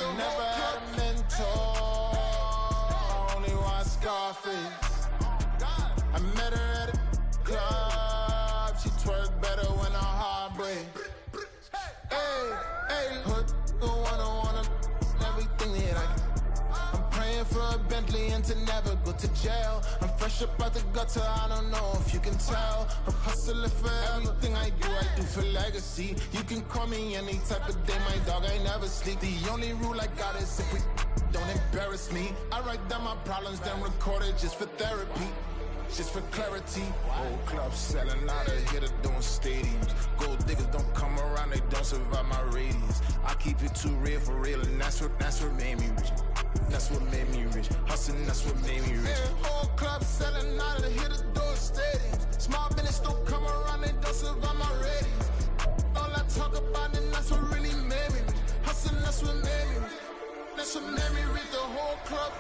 I never had a mentor, only one Scarface. I met her at a club, she twerk better when her heart breaks. Hey, hood, wanna everything that I can. I'm praying for a Bentley and to never go to jail. I'm fresh up out the gutter, I don't know if you can tell. I'm hustling for everything I do for legacy. You can call me any type of day, my dog, I never sleep. The only rule I got is if we don't embarrass me. I write down my problems, then record it just for therapy. Just for clarity, old clubs selling out of here to doing stadiums. Gold diggers don't come around, they don't survive my radius. I keep it too real for real, and that's what made me rich. That's what made me rich. Hustling, that's what made me rich. Yeah, old clubs selling out of here to doing stadiums. Small business don't come around, they don't survive my radius. All I talk about, and that's what really made me rich. Hustling, that's what made me rich. That's what made me rich. The whole club.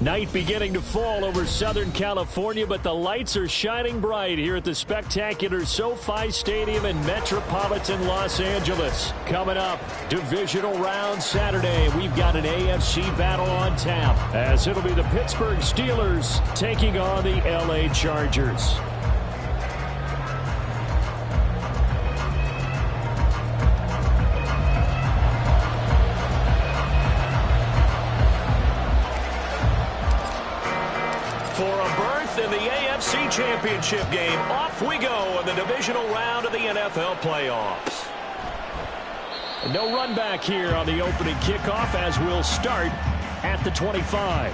Night beginning to fall over Southern California, but the lights are shining bright here at the spectacular SoFi Stadium in metropolitan Los Angeles. Coming up, divisional round Saturday. We've got an AFC battle on tap, as it'll be the Pittsburgh Steelers taking on the LA Chargers. In the AFC Championship game, off we go in the divisional round of the NFL playoffs. No run back here on the opening kickoff, as we'll start at the 25.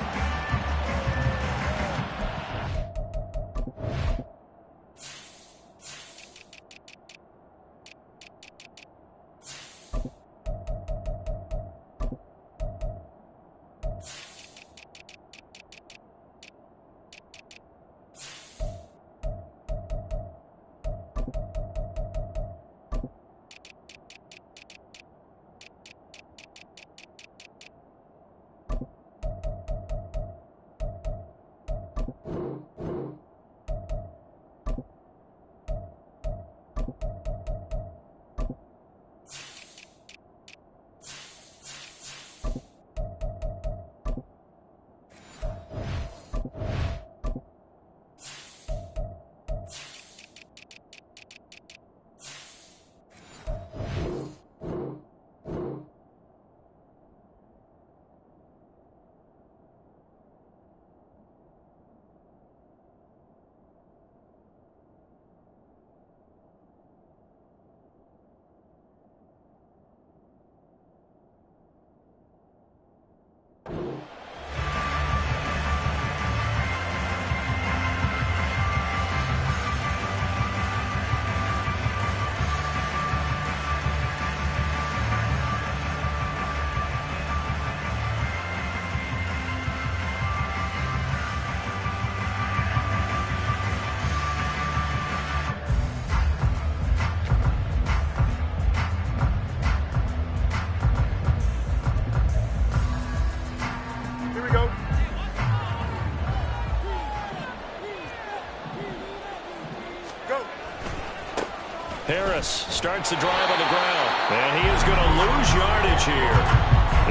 Harris starts the drive on the ground, and he is going to lose yardage here.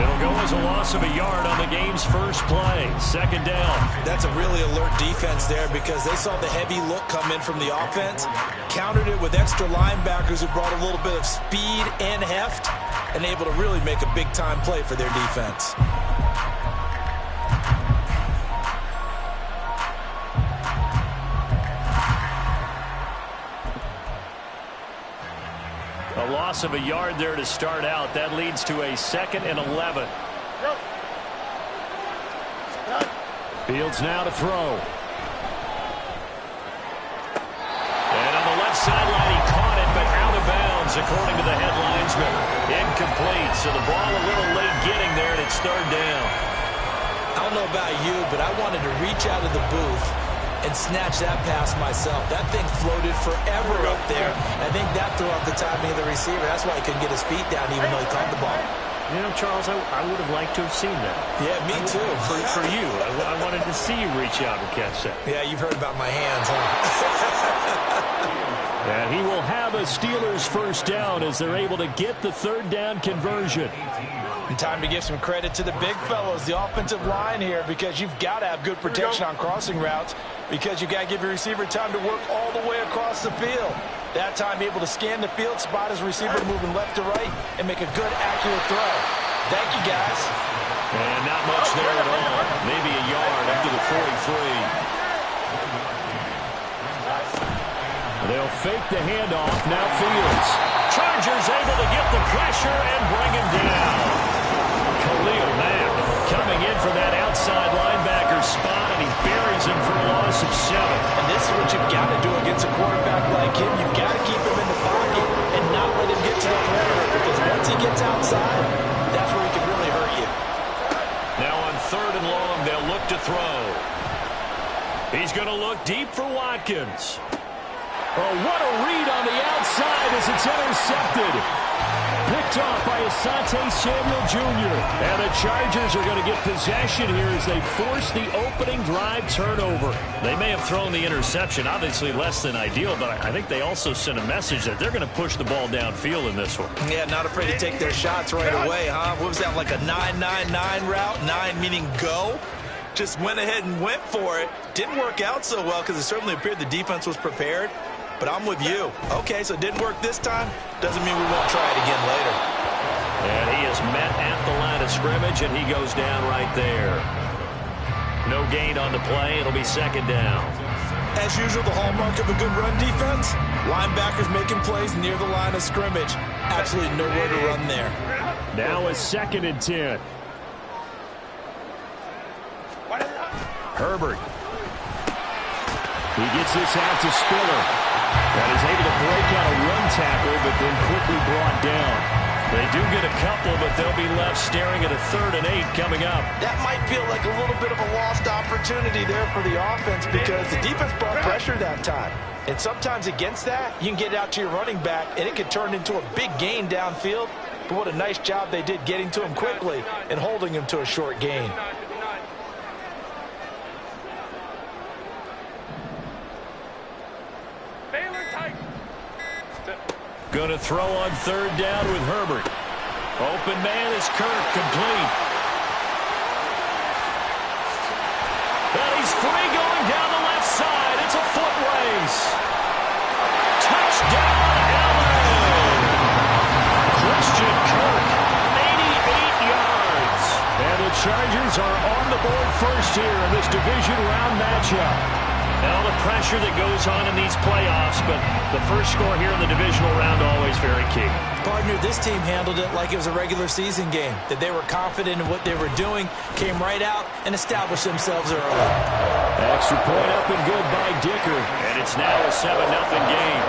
It'll go as a loss of a yard on the game's first play. Second down. That's a really alert defense there, because they saw the heavy look come in from the offense, countered it with extra linebackers who brought a little bit of speed and heft, and able to really make a big-time play for their defense. A loss of a yard there to start out. That leads to a 2nd and 11. Fields now to throw. And on the left sideline, he caught it, but out of bounds, according to the headlinesman. Incomplete, so the ball a little late getting there, and it's 3rd down. I don't know about you, but I wanted to reach out of the booth and snatch that pass myself. That thing floated forever up there. I think that threw off the timing of the receiver. That's why he couldn't get his feet down even though he caught the ball. You know, Charles, I would have liked to have seen that. Yeah, me too. For you. I wanted to see you reach out and catch that. Yeah, you've heard about my hands, huh? And he will have a Steelers first down as they're able to get the third down conversion. And time to give some credit to the big fellows, the offensive line here, because you've got to have good protection on crossing routes, because you've got to give your receiver time to work all the way across the field. That time able to scan the field, spot his receiver moving left to right, and make a good, accurate throw. Thank you, guys. And not much there at all. Maybe a yard up to the 43. They'll fake the handoff. Now Fields. Chargers able to get the pressure and bring him down. Khalil Mack coming in for that outside linebacker spot, and he buries him for a loss of 7. And this is what you've got to do against a quarterback like him. You've got to keep him in the pocket and not let him get to the perimeter, because once he gets outside, that's where he can really hurt you. Now on 3rd and long, they'll look to throw. He's going to look deep for Watkins. Oh, what a read on the outside as it's intercepted. Picked off by Asante Samuel Jr. And the Chargers are going to get possession here as they force the opening drive turnover. They may have thrown the interception, obviously less than ideal, but I think they also sent a message that they're going to push the ball downfield in this one. Yeah, not afraid to take their shots right away, huh? What was that, like a 9-9-9 route? 9 meaning go? Just went ahead and went for it. Didn't work out so well because it certainly appeared the defense was prepared. But I'm with you. Okay, so it didn't work this time. Doesn't mean we won't try it again later. And he is met at the line of scrimmage, and he goes down right there. No gain on the play. It'll be 2nd down. As usual, the hallmark of a good run defense, linebackers making plays near the line of scrimmage. Absolutely nowhere to run there. Now a 2nd and 10. Herbert. He gets this out to Spiller. And he's able to break out a run tackle, but then quickly brought down. They do get a couple, but they'll be left staring at a 3rd and 8 coming up. That might feel like a little bit of a lost opportunity there for the offense, because the defense brought pressure that time. And sometimes against that, you can get out to your running back, and it can turn into a big gain downfield. But what a nice job they did getting to him quickly and holding him to a short gain. Going to throw on 3rd down with Herbert. Open man is Kirk, complete. And he's free going down the left side. It's a foot race. Touchdown, Allen. Christian Kirk, 88 yards. And the Chargers are on the board first here in this division round matchup. And all the pressure that goes on in these playoffs, but the first score here in the divisional round always very key. Partner, this team handled it like it was a regular season game, that they were confident in what they were doing, came right out and established themselves early. Extra point up and good by Dicker, and it's now a 7-0 game.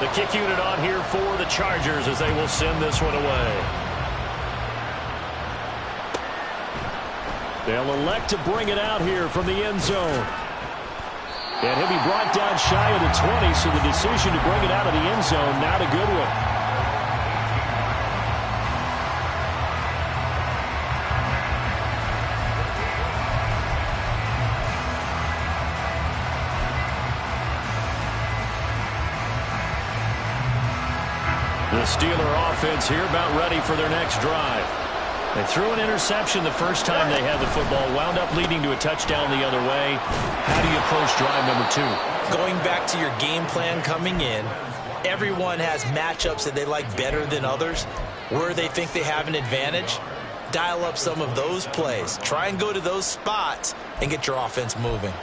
The kick unit on here for the Chargers as they will send this one away. They'll elect to bring it out here from the end zone. And he'll be brought down shy of the 20, so the decision to bring it out of the end zone, not a good one. The Steeler offense here about ready for their next drive. They threw an interception the first time they had the football, wound up leading to a touchdown the other way. How do you approach drive number 2? Going back to your game plan coming in, everyone has matchups that they like better than others. Where they think they have an advantage, dial up some of those plays. Try and go to those spots and get your offense moving.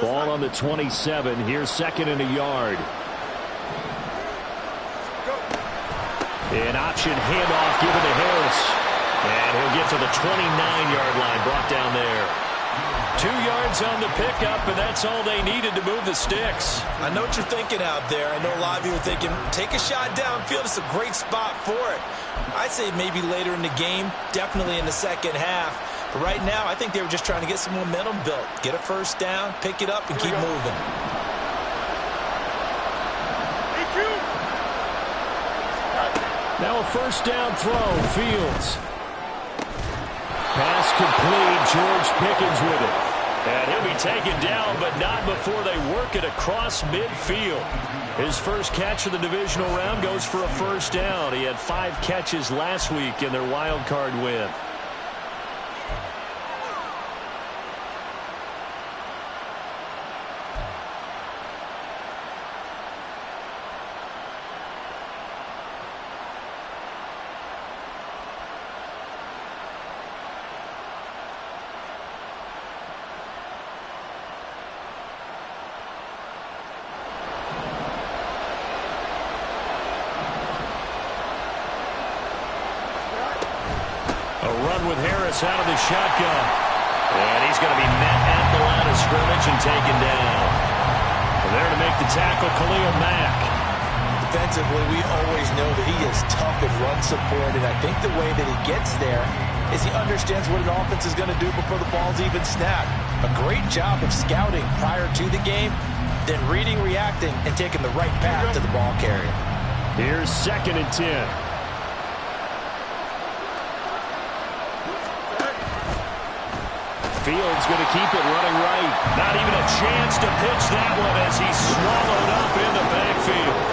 Ball on the 27. Here's 2nd and a yard. An option handoff given to Harris. And he'll get to the 29-yard line, brought down there. 2 yards on the pickup, and that's all they needed to move the sticks. I know what you're thinking out there. I know a lot of you are thinking, take a shot downfield. It's a great spot for it. I'd say maybe later in the game, definitely in the second half. Right now, I think they were just trying to get some momentum built. Get a first down, pick it up, and keep moving. Now a first down throw, Fields. Pass complete, George Pickens with it. And he'll be taken down, but not before they work it across midfield. His first catch of the divisional round goes for a first down. He had 5 catches last week in their wild card win. With Harris out of the shotgun. And he's going to be met at the line of scrimmage and taken down. And there to make the tackle, Khalil Mack. Defensively, we always know that he is tough in run support, and I think the way that he gets there is he understands what an offense is going to do before the ball's even snapped. A great job of scouting prior to the game, then reading, reacting, and taking the right path to the ball carrier. Here's 2nd and 10. Fields going to keep it running right. Not even a chance to pitch that one as he's swallowed up in the backfield.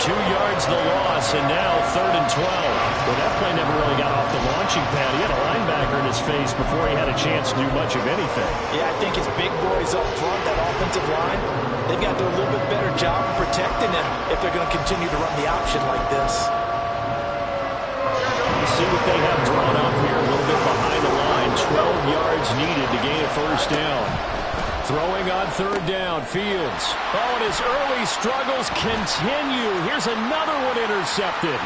2 yards the loss, and now 3rd and 12. Well, that play never really got off the launching pad. He had a linebacker in his face before he had a chance to do much of anything. Yeah, I think his big boys up front, that offensive line, they've got to do a little bit better job of protecting him if they're going to continue to run the option like this. Let's see what they have drawn up here. A little bit behind the line. 12 yards needed to gain a first down. Throwing on 3rd down, Fields. Oh, and his early struggles continue. Here's another one intercepted.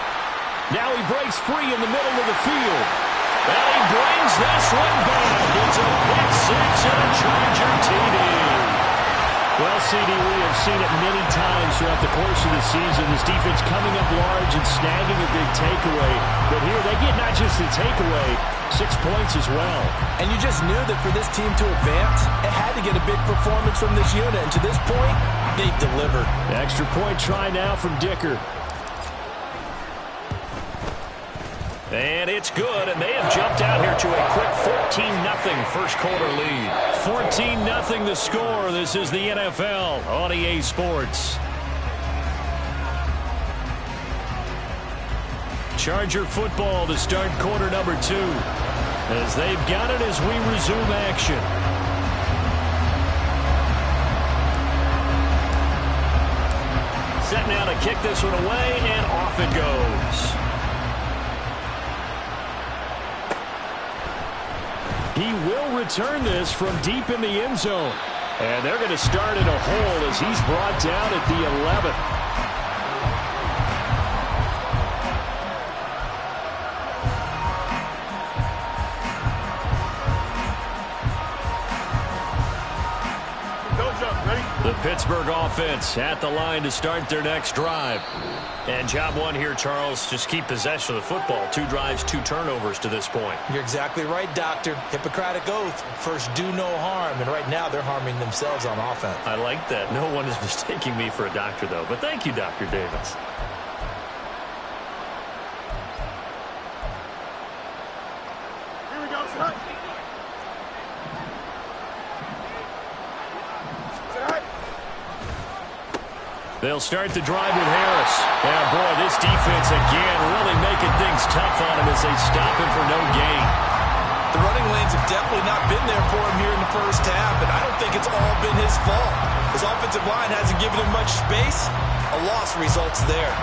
Now he breaks free in the middle of the field. And he brings this one back. It's a pick six and a Charger TD. Well, CD, we have seen it many times throughout the course of the season. This defense coming up large and snagging a big takeaway. But here they get not just the takeaway, 6 points as well. And you just knew that for this team to advance, it had to get a big performance from this unit. And to this point, they've delivered. Extra point try now from Dicker. And it's good, and they have jumped out here to a quick 14-0 first quarter lead. 14-0 the score. This is the NFL on EA Sports. Charger football to start quarter number 2. As they've got it as we resume action. Set now to kick this one away, and off it goes. He will return this from deep in the end zone. And they're going to start in a hole as he's brought down at the 11th. The Pittsburgh offense at the line to start their next drive. And job one here, Charles, just keep possession of the football. 2 drives, 2 turnovers to this point. You're exactly right, Doctor. Hippocratic oath. First, do no harm. And right now, they're harming themselves on offense. I like that. No one is mistaking me for a doctor, though. But thank you, Dr. Davis. Here we go, son. They'll start the drive with Harris. Yeah, boy, this defense again really making things tough on him as they stop him for no gain. The running lanes have definitely not been there for him here in the first half, and I don't think it's all been his fault. His offensive line hasn't given him much space. A loss results there.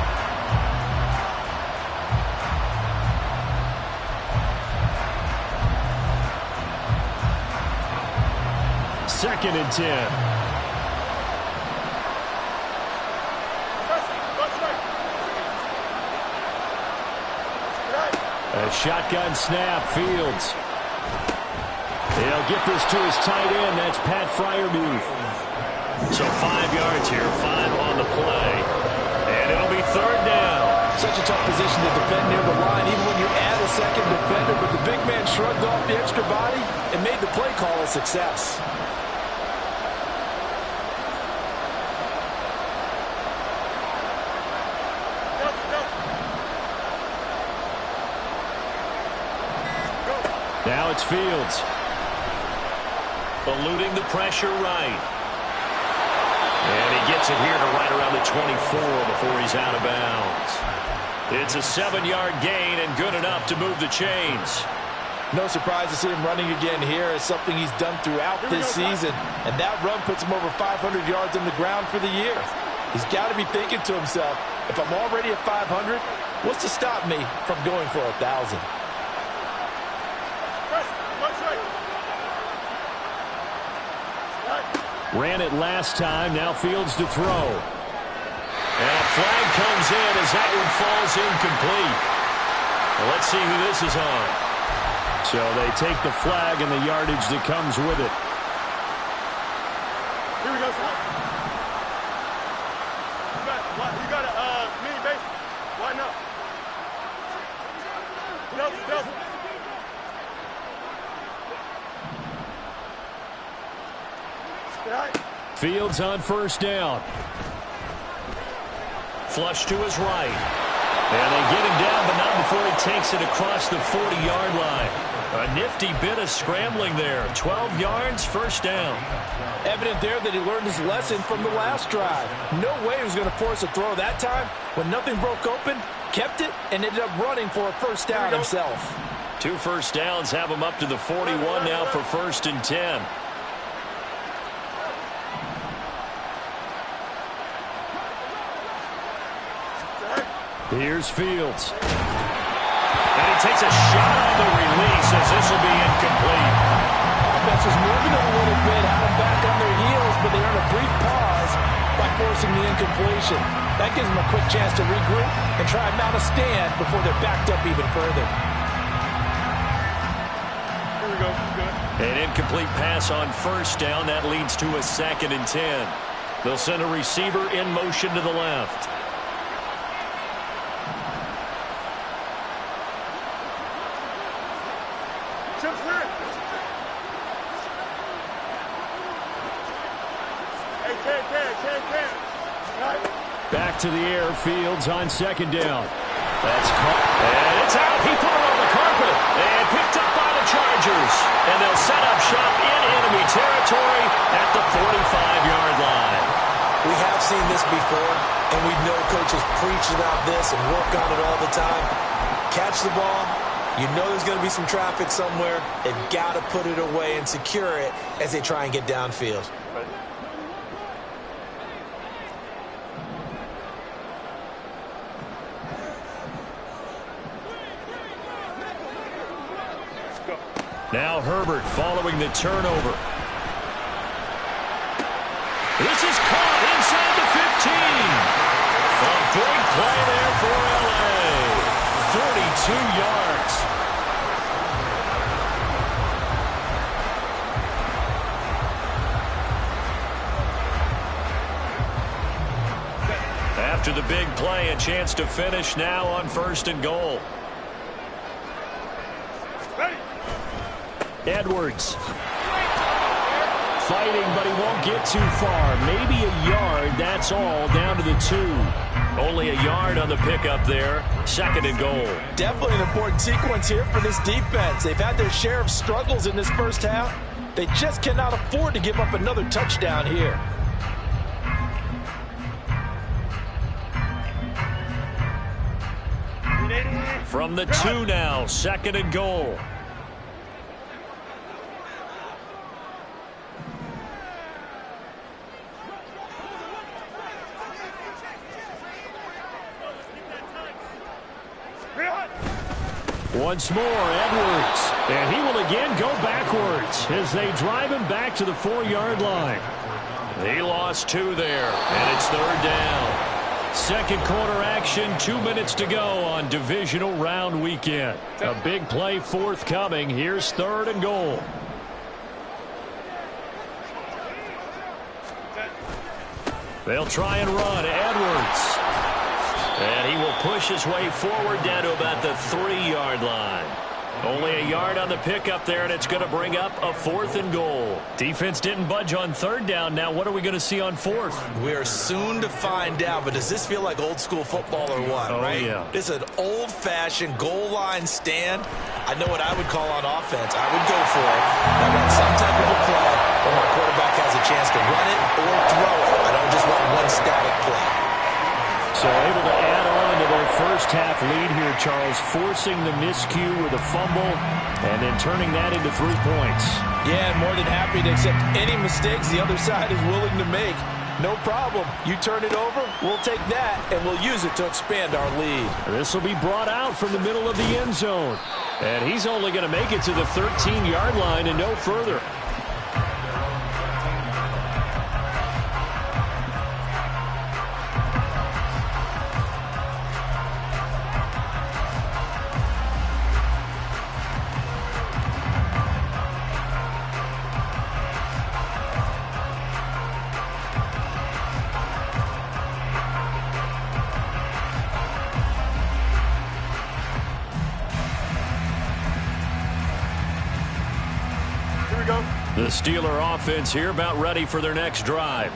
Second and 10. A shotgun snap, Fields. He'll get this to his tight end. That's Pat Freiermuth. So 5 yards here, 5 on the play. And it'll be 3rd down. Such a tough position to defend near the line, even when you add a second defender. But the big man shrugged off the extra body and made the play call a success. Now it's Fields. Eluding the pressure right. And he gets it here to right around the 24 before he's out of bounds. It's a 7-yard gain and good enough to move the chains. No surprise to see him running again here. It's something he's done throughout this season. And that run puts him over 500 yards on the ground for the year. He's got to be thinking to himself, if I'm already at 500, what's to stop me from going for 1,000? Ran it last time. Now Fields to throw. And a flag comes in as that one falls incomplete. Well, let's see who this is on. So they take the flag and the yardage that comes with it. Here we go, son. You got a mini base. Line up. Double. Fields on first down. Flush to his right. And they get him down, but not before he takes it across the 40-yard line. A nifty bit of scrambling there. 12 yards, first down. Evident there that he learned his lesson from the last drive. No way he was going to force a throw that time. When nothing broke open, kept it, and ended up running for a first down himself. 2 first downs have him up to the 41 now for 1st and 10. Here's Fields. And he takes a shot on the release as this will be incomplete. Offense was moving a little bit, had them back on their heels, but they earned a brief pause by forcing the incompletion. That gives them a quick chance to regroup and try and mount a stand before they're backed up even further. Here we go. Good. An incomplete pass on first down. That leads to a 2nd and 10. They'll send a receiver in motion to the left. Back to the air, Fields on 2nd down. That's caught, and it's out. He put it on the carpet and picked up by the Chargers. And they'll set up shop in enemy territory at the 45-yard line. We have seen this before, and we know coaches preach about this and work on it all the time. Catch the ball. You know there's going to be some traffic somewhere. They've got to put it away and secure it as they try and get downfield. Now Herbert following the turnover. This is caught inside the 15. A big play there for LA. 42 yards. After the big play, a chance to finish now on 1st and goal. Edwards. Fighting, but he won't get too far. Maybe a yard, that's all, down to the 2. Only a yard on the pickup there. 2nd and goal. Definitely an important sequence here for this defense. They've had their share of struggles in this first half. They just cannot afford to give up another touchdown here. From the 2 now, 2nd and goal. Once more, Edwards. And he will again go backwards as they drive him back to the 4-yard line. He lost 2 there, and it's 3rd down. 2nd quarter action, 2 minutes to go on divisional round weekend. A big play forthcoming. Here's 3rd and goal. They'll try and run. Edwards. And he will push his way forward down to about the 3-yard line. Only a yard on the pickup there, and it's going to bring up a 4th and goal. Defense didn't budge on 3rd down. Now what are we going to see on 4th? We are soon to find out, but does this feel like old school football or what, right? Yeah. This is an old-fashioned goal line stand. I know what I would call on offense. I would go for it. I want some type of a play where my quarterback has a chance to run it or throw it. I don't just want one static play. So able to add on to their first half lead here, Charles, forcing the miscue with a fumble and then turning that into 3 points. Yeah, and more than happy to accept any mistakes the other side is willing to make. No problem. You turn it over, we'll take that, and we'll use it to expand our lead. This will be brought out from the middle of the end zone. And he's only going to make it to the 13-yard line and no further. The Steeler offense here about ready for their next drive.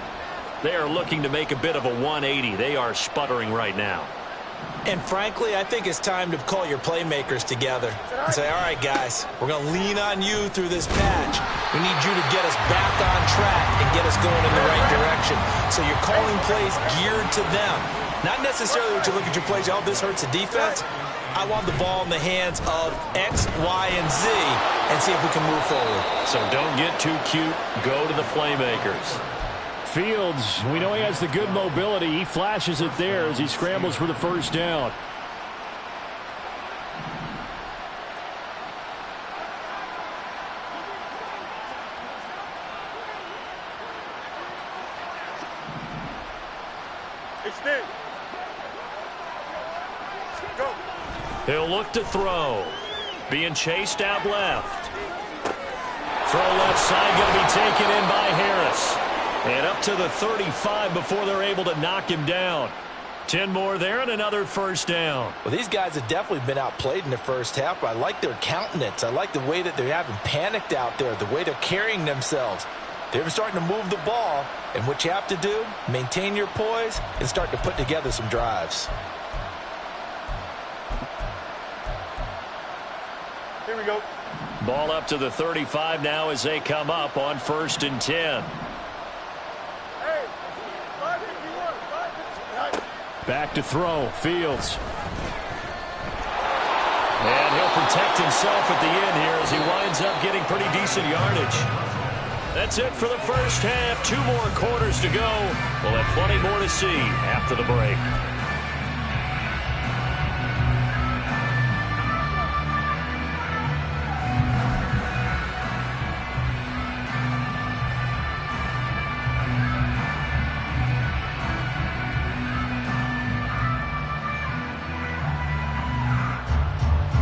They are looking to make a bit of a 180. They are sputtering right now. And frankly, I think it's time to call your playmakers together and say, all right, guys, we're going to lean on you through this patch. We need you to get us back on track and get us going in the right direction. So you're calling plays geared to them. Not necessarily what you look at your plays, oh, this hurts the defense. I want the ball in the hands of X, Y, and Z and see if we can move forward. So don't get too cute. Go to the playmakers. Fields, we know he has the good mobility. He flashes it there as he scrambles for the first down. Extend. Go. He'll look to throw. Being chased out left. Throw left side going to be taken in by Harris. And up to the 35 before they're able to knock him down. 10 more there and another first down. Well, these guys have definitely been outplayed in the first half, but I like their countenance. I like the way that they haven't panicked out there, the way they're carrying themselves. They're starting to move the ball, and what you have to do, maintain your poise and start to put together some drives. Here we go. Ball up to the 35 now as they come up on 1st and 10. Hey, 551, 551. Back to throw. Fields. And he'll protect himself at the end here as he winds up getting pretty decent yardage. That's it for the first half. 2 more quarters to go. We'll have plenty more to see after the break.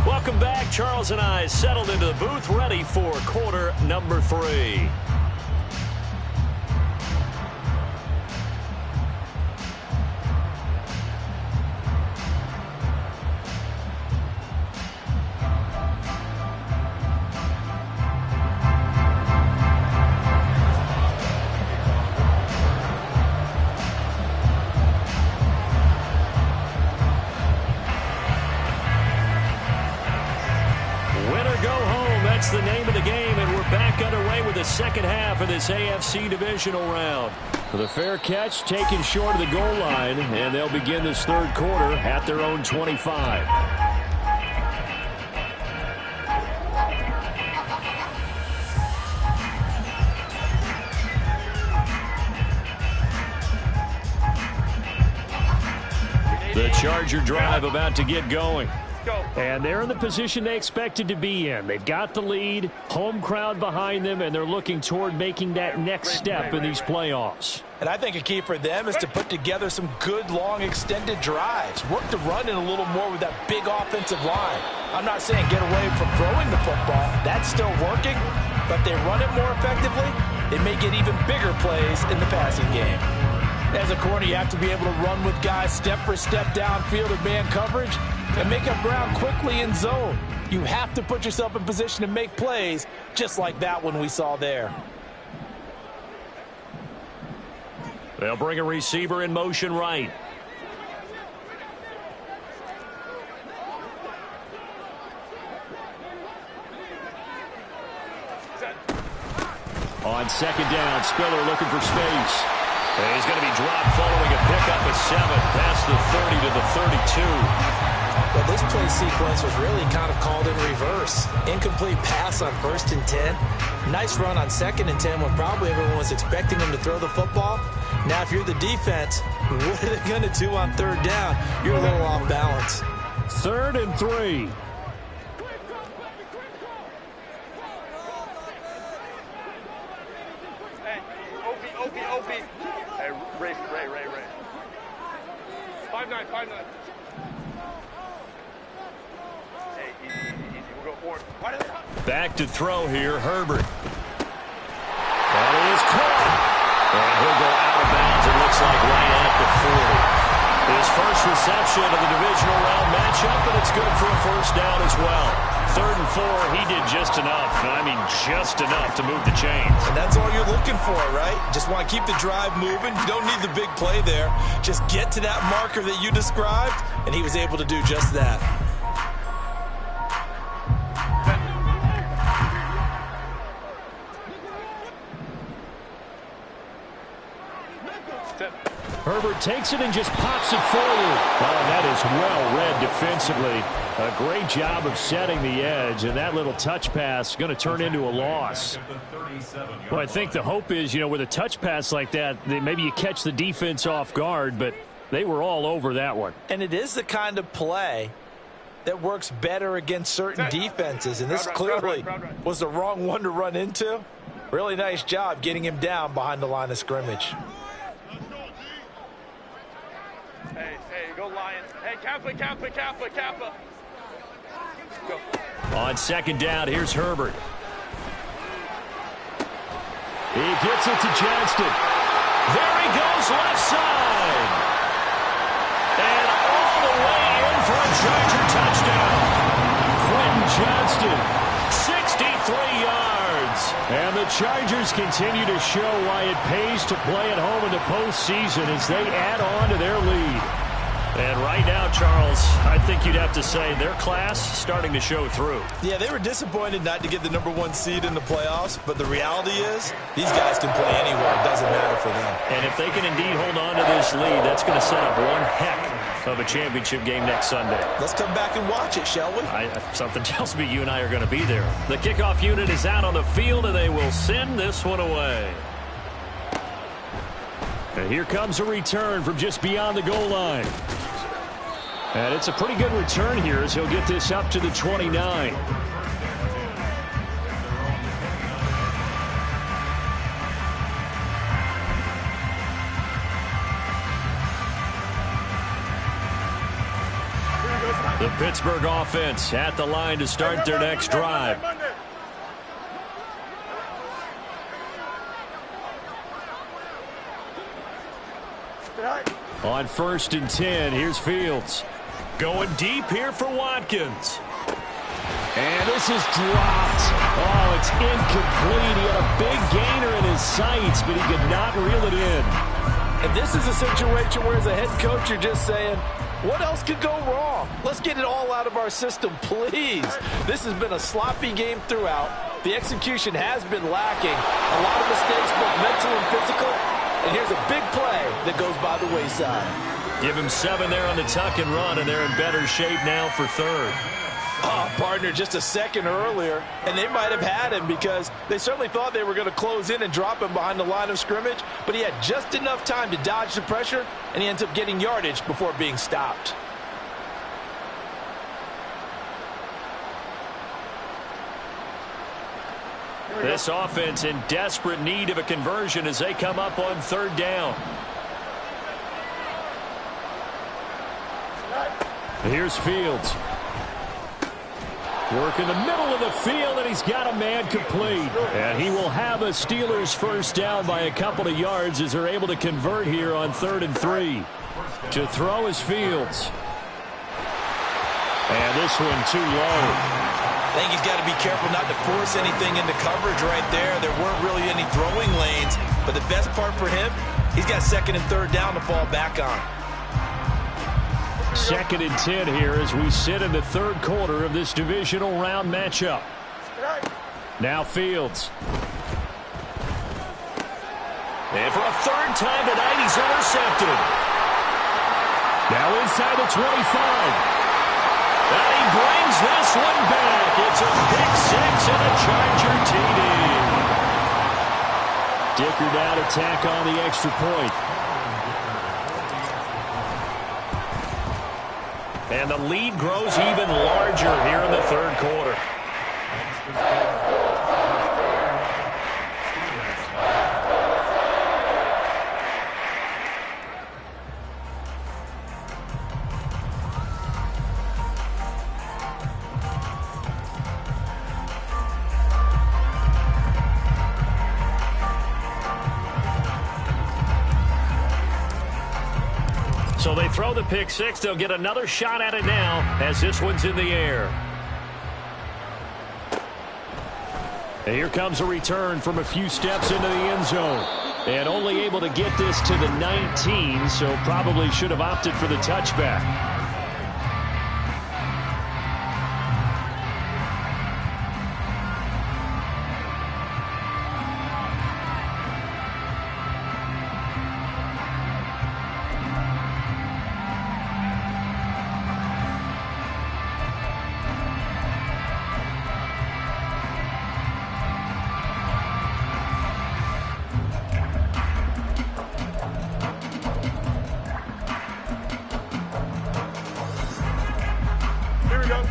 Welcome back. Charles and I settled into the booth, ready for quarter number 3. The name of the game, and we're back underway with the second half of this AFC divisional round. The fair catch taken short of the goal line, and they'll begin this third quarter at their own 25. The Charger drive about to get going. And they're in the position they expected to be in. They've got the lead, home crowd behind them, and they're looking toward making that next step in these playoffs. And I think a key for them is to put together some good, long, extended drives. Work the run in a little more with that big offensive line. I'm not saying get away from throwing the football. That's still working. But they run it more effectively, they may get even bigger plays in the passing game. As a corner, you have to be able to run with guys step for step downfield in man coverage and make up ground quickly in zone. You have to put yourself in position to make plays, just like that one we saw there. They'll bring a receiver in motion right. On second down, Spiller looking for space. And he's going to be dropped following a pickup of 7 past the 30 to the 32. Well, this play sequence was really kind of called in reverse. Incomplete pass on 1st and 10. Nice run on 2nd and 10 when probably everyone was expecting him to throw the football. Now, if you're the defense, what are they going to do on 3rd down? You're a little off balance. 3rd and 3. Hey, Ray. 5'9". Hey, easy. We'll go forward. Back to throw here, Herbert. That is caught. And he'll go out of bounds, it looks like right at the 40. His first reception of the divisional round matchup, and it's good for a 1st down as well. 3rd and 4, he did just enough. I mean, just enough to move the chains. And that's all you're looking for, right? Just want to keep the drive moving. You don't need the big play there. Just get to that marker that you described, and he was able to do just that. Herbert takes it and just pops it forward. Oh, that is well read defensively. A great job of setting the edge, and that little touch pass is going to turn into a loss. Well, I think the hope is, with a touch pass like that, maybe you catch the defense off guard, but they were all over that one. And it is the kind of play that works better against certain defenses, and this clearly was the wrong one to run into. Really nice job getting him down behind the line of scrimmage. Hey, go Lions. Hey, Kappa. Go. On 2nd down, here's Herbert. He gets it to Johnston. There he goes, left side. And all the way in for a Charger touchdown. Quentin Johnston, 63 yards. And the Chargers continue to show why it pays to play at home in the postseason as they add on to their lead. And right now, Charles, I think you'd have to say their class starting to show through. Yeah, they were disappointed not to get the #1 seed in the playoffs, but the reality is these guys can play anywhere. It doesn't matter for them. And if they can indeed hold on to this lead, that's going to set up one heck of a championship game next Sunday. Let's come back and watch it, shall we? Something tells me you and I are going to be there. The kickoff unit is out on the field, and they will send this one away. And here comes a return from just beyond the goal line. And it's a pretty good return here as he'll get this up to the 29. The Pittsburgh offense at the line to start their next drive. On 1st and 10, here's Fields. Going deep here for Watkins. And this is dropped. Oh, it's incomplete. He had a big gainer in his sights, but he could not reel it in. And this is a situation where as a head coach, you're just saying, what else could go wrong? Let's get it all out of our system, please. This has been a sloppy game throughout. The execution has been lacking. A lot of mistakes, both mental and physical. And here's a big play that goes by the wayside. Give him 7 there on the tuck and run, and they're in better shape now for 3rd. Oh, partner, just a second earlier, and they might have had him because they certainly thought they were going to close in and drop him behind the line of scrimmage, but he had just enough time to dodge the pressure, and he ends up getting yardage before being stopped. This offense in desperate need of a conversion as they come up on 3rd down. Here's Fields. Work in the middle of the field, and he's got a man complete. And he will have a Steelers first down by a couple of yards as they're able to convert here on 3rd and 3. To throw is Fields. And this one too low. I think he's got to be careful not to force anything into coverage right there. There weren't really any throwing lanes. But the best part for him, he's got 2nd and 3rd down to fall back on. 2nd and 10 here as we sit in the 3rd quarter of this divisional round matchup. Now Fields. And for a 3rd time tonight, he's intercepted. Now inside the 25. And he brings this one back. It's a pick 6 and a Charger TD. Dicker down to tack on the extra point. And the lead grows even larger here in the 3rd quarter. So they throw the pick 6. They'll get another shot at it now as this one's in the air. And here comes a return from a few steps into the end zone. And only able to get this to the 19, so probably should have opted for the touchback.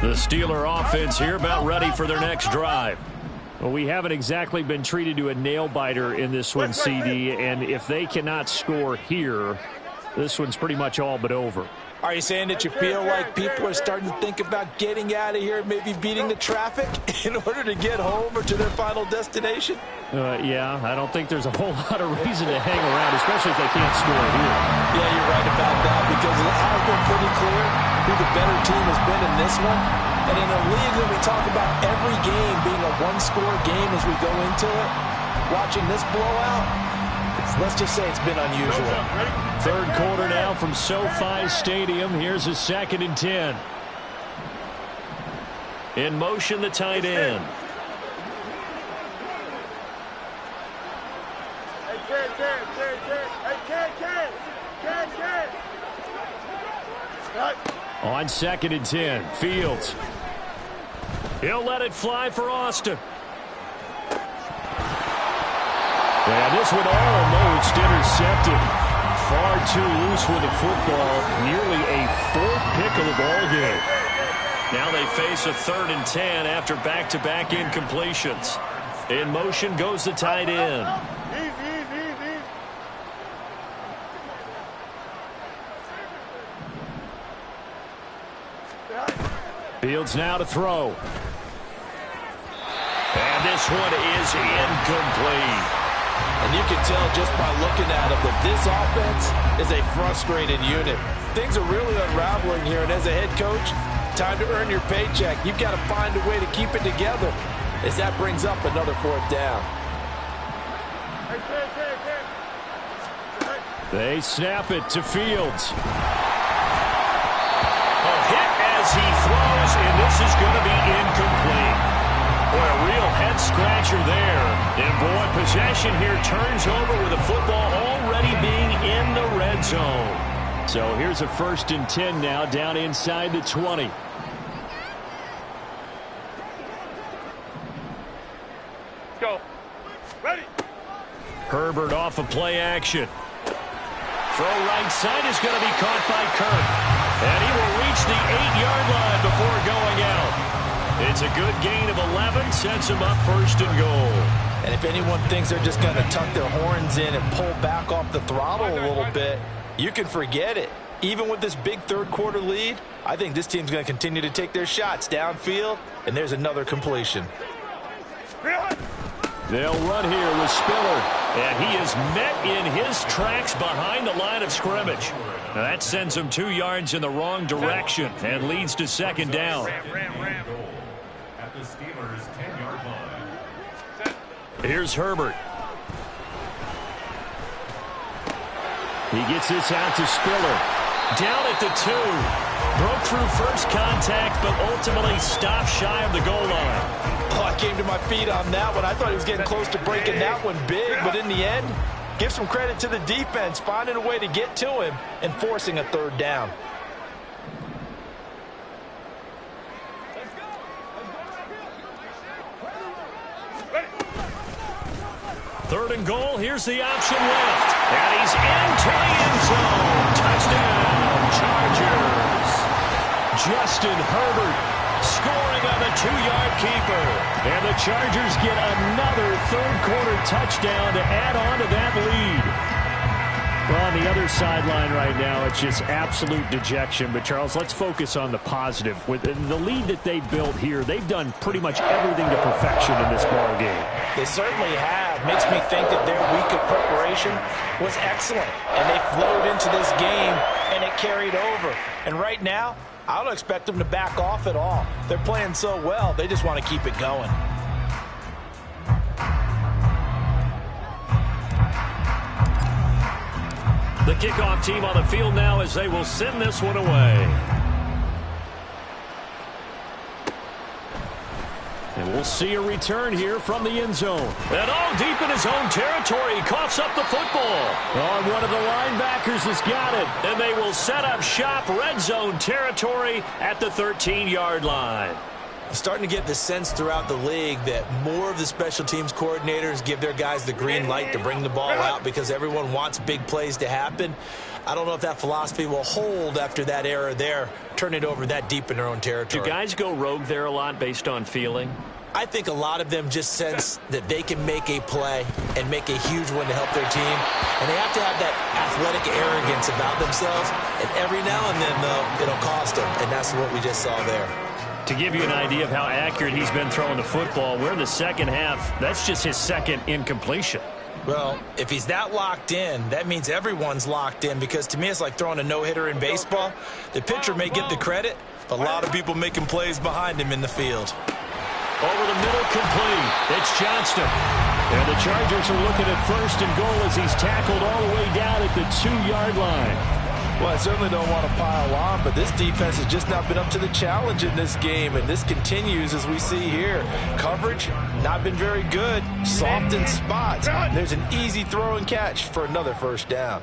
The Steeler offense here about ready for their next drive. Well, we haven't exactly been treated to a nail-biter in this one, CD, and if they cannot score here, this one's pretty much all but over. Are you saying that you feel like people are starting to think about getting out of here, maybe beating the traffic in order to get home or to their final destination? Yeah, I don't think there's a whole lot of reason to hang around, especially if they can't score here. Yeah, you're right about that, because it has been pretty clear who the better team has been in this one. And in a league that we talk about every game being a one-score game as we go into it, watching this blowout, let's just say it's been unusual. 3rd quarter now from SoFi Stadium. Here's a 2nd and 10. In motion, the tight end. On 2nd and 10, Fields. He'll let it fly for Austin. And this one almost intercepted. Far too loose with the football. Nearly a 4th pick of the ball game. Now they face a 3rd and 10 after back-to-back incompletions. In motion goes the tight end. Fields now to throw. And this one is incomplete. And you can tell just by looking at him that this offense is a frustrated unit. Things are really unraveling here, and as a head coach, time to earn your paycheck. You've got to find a way to keep it together as that brings up another 4th down. They snap it to Fields. A hit as he throws, and this is going to be incomplete. Boy, a real head-scratcher there. And, boy, possession here turns over with the football already being in the red zone. So here's a 1st and 10 now down inside the 20. Go. Ready. Herbert off of play action. Throw right side is going to be caught by Kirk. And he will reach the 8-yard line before going out. It's a good gain of 11, sets him up 1st and goal. And if anyone thinks they're just going to tuck their horns in and pull back off the throttle a little bit, you can forget it. Even with this big third-quarter lead, I think this team's going to continue to take their shots downfield, and there's another completion. They'll run here with Spiller, and he is met in his tracks behind the line of scrimmage. Now that sends him 2 yards in the wrong direction and leads to second down. At the Steelers' 10-yard line. Here's Herbert. He gets this out to Spiller. Down at the 2. Broke through first contact, but ultimately stopped shy of the goal line. Oh, I came to my feet on that one. I thought he was getting close to breaking that one big, but in the end, give some credit to the defense, finding a way to get to him and forcing a third down. Third and goal. Here's the option left. And he's into the end zone. Touchdown, Chargers. Justin Herbert scoring on the 2-yard keeper. And the Chargers get another third-quarter touchdown to add on to that lead. Well, on the other sideline right now, it's just absolute dejection. But, Charles, let's focus on the positive. With the lead that they built here, they've done pretty much everything to perfection in this ball game. They certainly have. Makes me think that their week of preparation was excellent. And they flowed into this game, and it carried over. And right now, I don't expect them to back off at all. They're playing so well, they just want to keep it going. The kickoff team on the field now as they will send this one away. And we'll see a return here from the end zone. And all deep in his own territory, he coughs up the football. On one of the linebackers has got it. And they will set up shop, red zone territory at the 13-yard line. Starting to get the sense throughout the league that more of the special teams coordinators give their guys the green light to bring the ball out because everyone wants big plays to happen. I don't know if that philosophy will hold after that era there, turn it over that deep in their own territory. Do guys go rogue there a lot based on feeling? I think a lot of them just sense that they can make a play and make a huge one to help their team. And they have to have that athletic arrogance about themselves. And every now and then, though, it'll cost them. And that's what we just saw there. To give you an idea of how accurate he's been throwing the football, we're in the second half. That's just his second incompletion. Well, if he's that locked in, that means everyone's locked in because to me it's like throwing a no-hitter in baseball. The pitcher may get the credit, but a lot of people making plays behind him in the field. Over the middle, complete. It's Johnston. And the Chargers are looking at first and goal as he's tackled all the way down at the 2-yard line. Well, I certainly don't want to pile on, but this defense has just not been up to the challenge in this game, and this continues as we see here. Coverage, not been very good. Soft in spots. There's an easy throw and catch for another first down.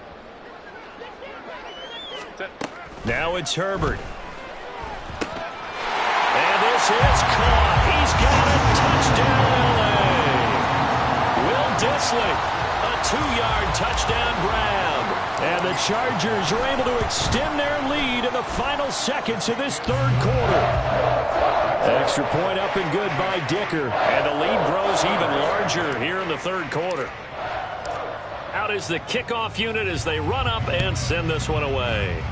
Now it's Herbert. And this is caught. He's got it. Touchdown, L.A. Will Dissly, a 2-yard touchdown grab. And the Chargers are able to extend their lead in the final seconds of this third quarter. Extra point up and good by Dicker. And the lead grows even larger here in the third quarter. Out is the kickoff unit as they run up and send this one away.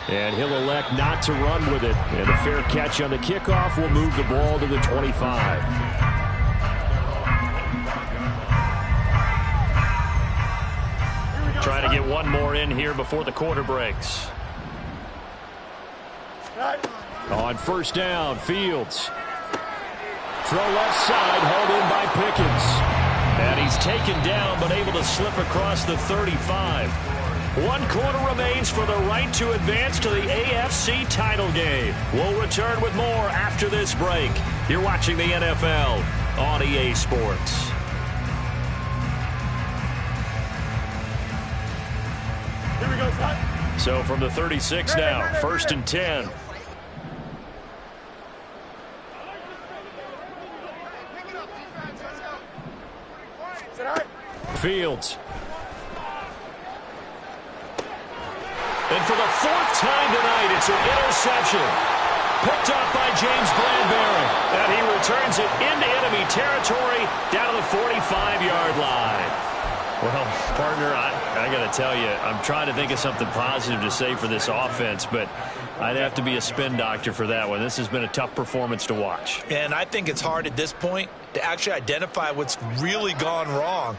And he'll elect not to run with it. And a fair catch on the kickoff will move the ball to the 25. Trying to get one more in here before the quarter breaks. On first down, Fields. Throw left side, hauled in by Pickens. And he's taken down, but able to slip across the 35. 1 quarter remains for the right to advance to the AFC title game. We'll return with more after this break. You're watching the NFL on EA Sports. Here we go, son. So from the 36 now, first and 10. Fields. And for the 4th time tonight, it's an interception. Picked up by James Bradbury. And he returns it into enemy territory down to the 45-yard line. Well, partner, I got to tell you, I'm trying to think of something positive to say for this offense, but I'd have to be a spin doctor for that one. This has been a tough performance to watch. And I think it's hard at this point to actually identify what's really gone wrong.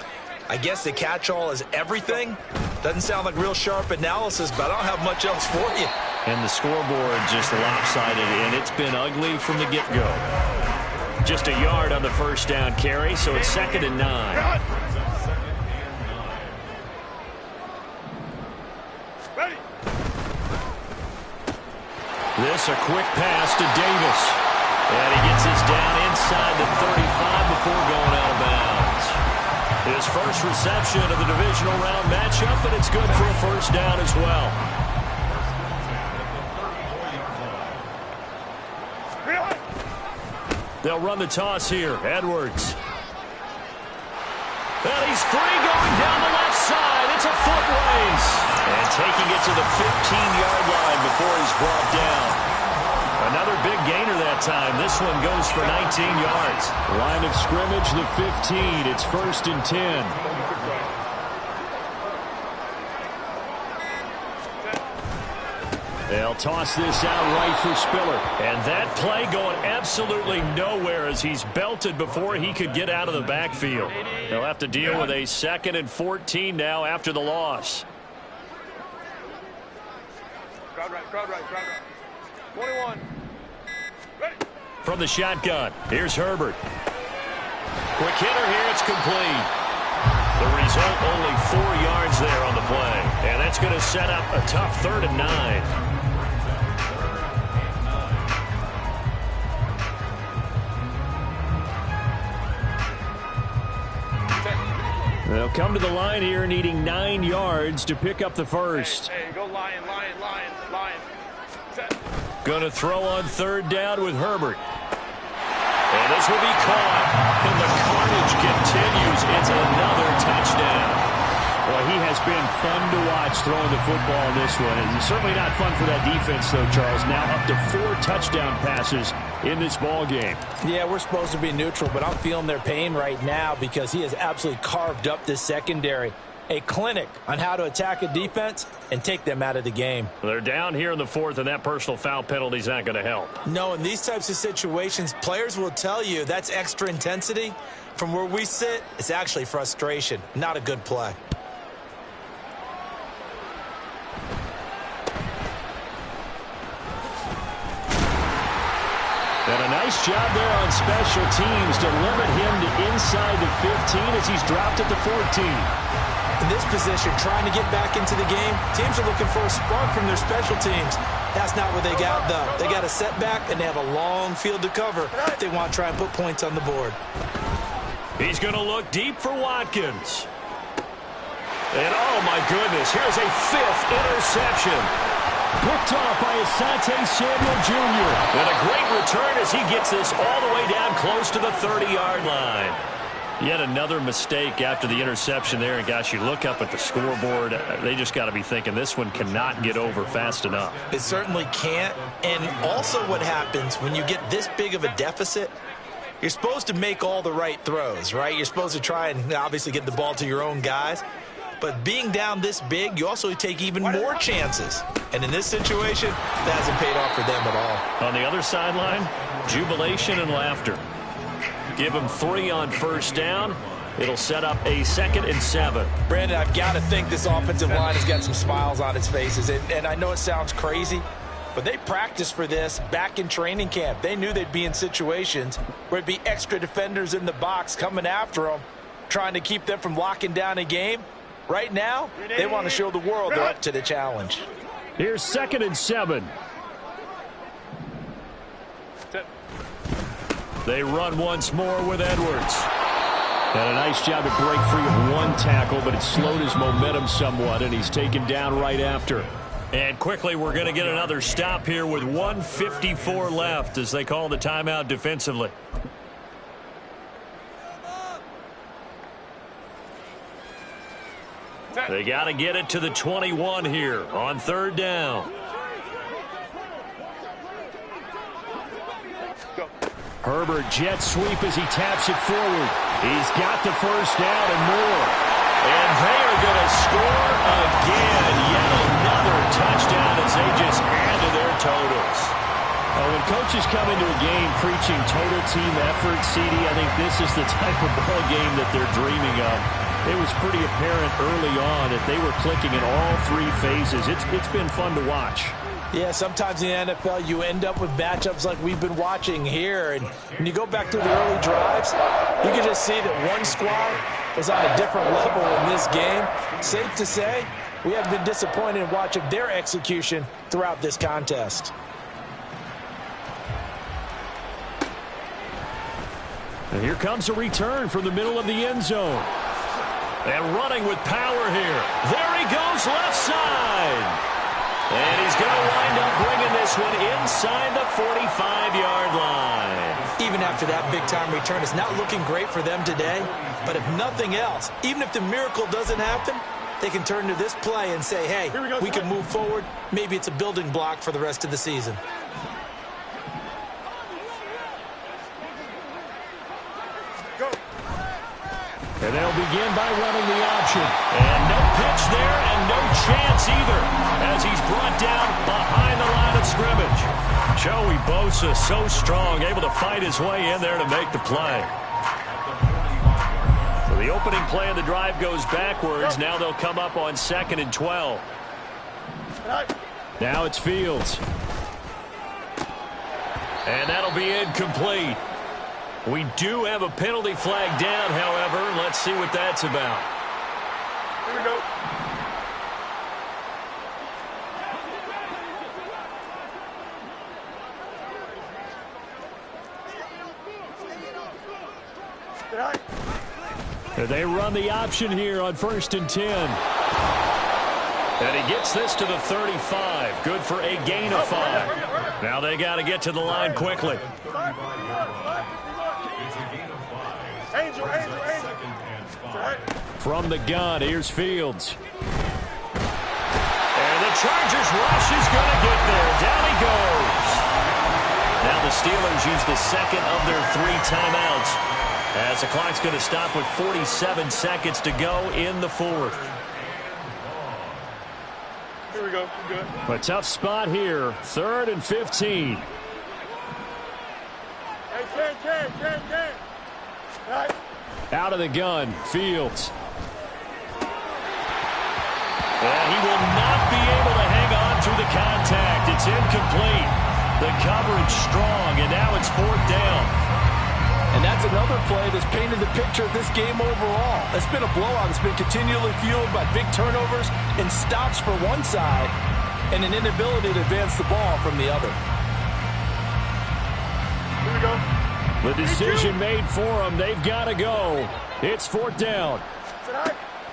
I guess the catch-all is everything. Doesn't sound like real sharp analysis, but I don't have much else for you. And the scoreboard just lopsided, and it's been ugly from the get-go. Just a yard on the first down carry, so it's 2nd and 9. This a quick pass to Davis. And he gets this down inside the 35 before going out of bounds. His first reception of the divisional round matchup, and it's good for a first down as well. They'll run the toss here. Edwards. And he's free going down the left side. It's a foot race. And taking it to the 15-yard line before he's brought down. Another big gainer that time. This one goes for 19 yards. Line of scrimmage, the 15. It's 1st and 10. They'll toss this out right for Spiller. And that play going absolutely nowhere as he's belted before he could get out of the backfield. They'll have to deal with a 2nd and 14 now after the loss. Crowd right, crowd right, crowd right. 21. Ready. From the shotgun, here's Herbert. Quick hitter here, it's complete. The result, only 4 yards there on the play. And that's going to set up a tough 3rd and 9. They'll come to the line here needing 9 yards to pick up the first. Hey, go Lion, Lion, Lion, Lion. Set. Gonna throw on 3rd down with Herbert. And this will be caught. And the carnage continues. It's another touchdown. Well, he has been fun to watch throwing the football in this one. And certainly not fun for that defense, though, Charles. Now up to 4 touchdown passes in this ball game. Yeah, we're supposed to be neutral, but I'm feeling their pain right now because he has absolutely carved up this secondary. A clinic on how to attack a defense and take them out of the game. They're down here in the 4th, and that personal foul penalty is not going to help. No, in these types of situations, players will tell you that's extra intensity. From where we sit, it's actually frustration, not a good play. And a nice job there on special teams to limit him to inside the 15 as he's dropped at the 14. In this position, trying to get back into the game, teams are looking for a spark from their special teams. That's not what they got, though. They got a setback, and they have a long field to cover if they want to try and put points on the board. He's going to look deep for Watkins. And, oh, my goodness, here's a 5th interception. Picked off by Asante Samuel Jr. And a great return as he gets this all the way down close to the 30-yard line. Yet another mistake after the interception there. And, gosh, you look up at the scoreboard, they just got to be thinking this one cannot get over fast enough. It certainly can't. And also what happens when you get this big of a deficit, you're supposed to make all the right throws, right? You're supposed to try and obviously get the ball to your own guys. But being down this big, you also take even more chances. And in this situation, that hasn't paid off for them at all. On the other sideline, jubilation and laughter. Give him 3 on 1st down. It'll set up a 2nd and 7. Brandon, I've got to think this offensive line has got some smiles on its faces. And I know it sounds crazy, but they practiced for this back in training camp. They knew they'd be in situations where it'd be extra defenders in the box coming after them, trying to keep them from locking down a game. Right now, they want to show the world they're up to the challenge. Here's 2nd and 7. They run once more with Edwards. And a nice job to break free of 1 tackle, but it slowed his momentum somewhat, and he's taken down right after. And quickly, we're going to get another stop here with 1:54 left as they call the timeout defensively. They got to get it to the 21 here on 3rd down. Herbert jet sweep as he taps it forward. He's got the first down and more. And again. Yet another touchdown as they just add to their totals. When coaches come into a game preaching total team effort, CD, I think this is the type of ball game that they're dreaming of. It was pretty apparent early on that they were clicking in all three phases. It's been fun to watch. Yeah, sometimes in the NFL you end up with matchups like we've been watching here. And when you go back to the early drives, you can just see that one squad was on a different level in this game. Safe to say, we have been disappointed in watching their execution throughout this contest. And here comes a return from the middle of the end zone. And running with power here. There he goes, left side. And he's going to wind up bringing this one inside the 45-yard line. Even after that big-time return, it's not looking great for them today. But if nothing else, even if the miracle doesn't happen, they can turn to this play and say, hey, we can move forward. Maybe it's a building block for the rest of the season. And they'll begin by running the option. And no pitch there and no chance either as he's brought down behind the line of scrimmage. Joey Bosa so strong, able to fight his way in there to make the play. So the opening play of the drive goes backwards. Now they'll come up on 2nd and 12. Now it's Fields. And that'll be incomplete. We do have a penalty flag down, however. Let's see what that's about. Here we go. And they run the option here on 1st and 10. And he gets this to the 35. Good for a gain of 5. Now they got to get to the line quickly. Angel. From the gun, here's Fields. And the Chargers rush is going to get there. Down he goes. Now the Steelers use the second of their 3 timeouts as the clock's going to stop with 47 seconds to go in the 4th. Here we go. We're good. A tough spot here. 3rd and 15. Hey, Ken. Right. Out of the gun, Fields. And he will not be able to hang on through the contact. It's incomplete. The coverage strong, and now it's 4th down. And that's another play that's painted the picture of this game overall. It's been a blowout. It's been continually fueled by big turnovers and stops for one side and an inability to advance the ball from the other. Here we go. The decision made for them. They've got to go. It's 4th down.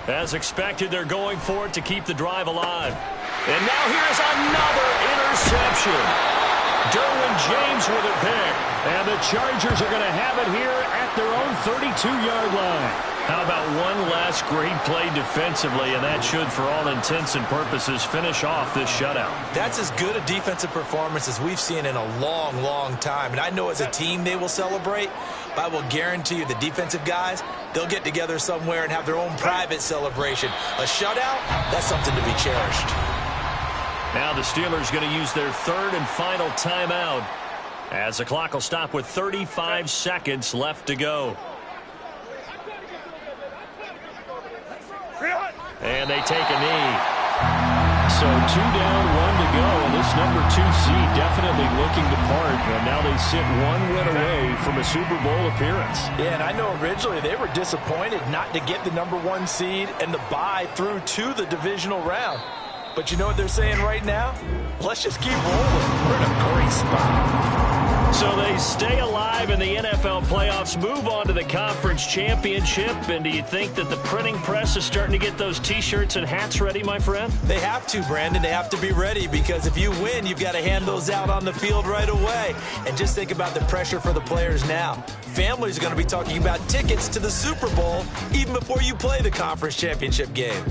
As expected, they're going for it to keep the drive alive. And now here's another interception. Derwin James with a pick. And the Chargers are going to have it here at their own 32-yard line. How about one last great play defensively, and that should, for all intents and purposes, finish off this shutout. That's as good a defensive performance as we've seen in a long, long time. And I know as a team they will celebrate, but I will guarantee you the defensive guys, they'll get together somewhere and have their own private celebration. A shutout, that's something to be cherished. Now the Steelers going to use their 3rd and final timeout as the clock will stop with 35 seconds left to go. And they take a knee. So 2 down, 1 to go. And this number 2 seed definitely looking the part. And now they sit 1 win away from a Super Bowl appearance. Yeah, and I know originally they were disappointed not to get the number 1 seed and the bye through to the divisional round. But you know what they're saying right now? Let's just keep rolling. We're in a great spot. So they stay alive in the NFL playoffs, move on to the conference championship. And do you think that the printing press is starting to get those T-shirts and hats ready, my friend? They have to, Brandon. They have to be ready because if you win, you've got to hand those out on the field right away. And just think about the pressure for the players now. Families are going to be talking about tickets to the Super Bowl even before you play the conference championship game.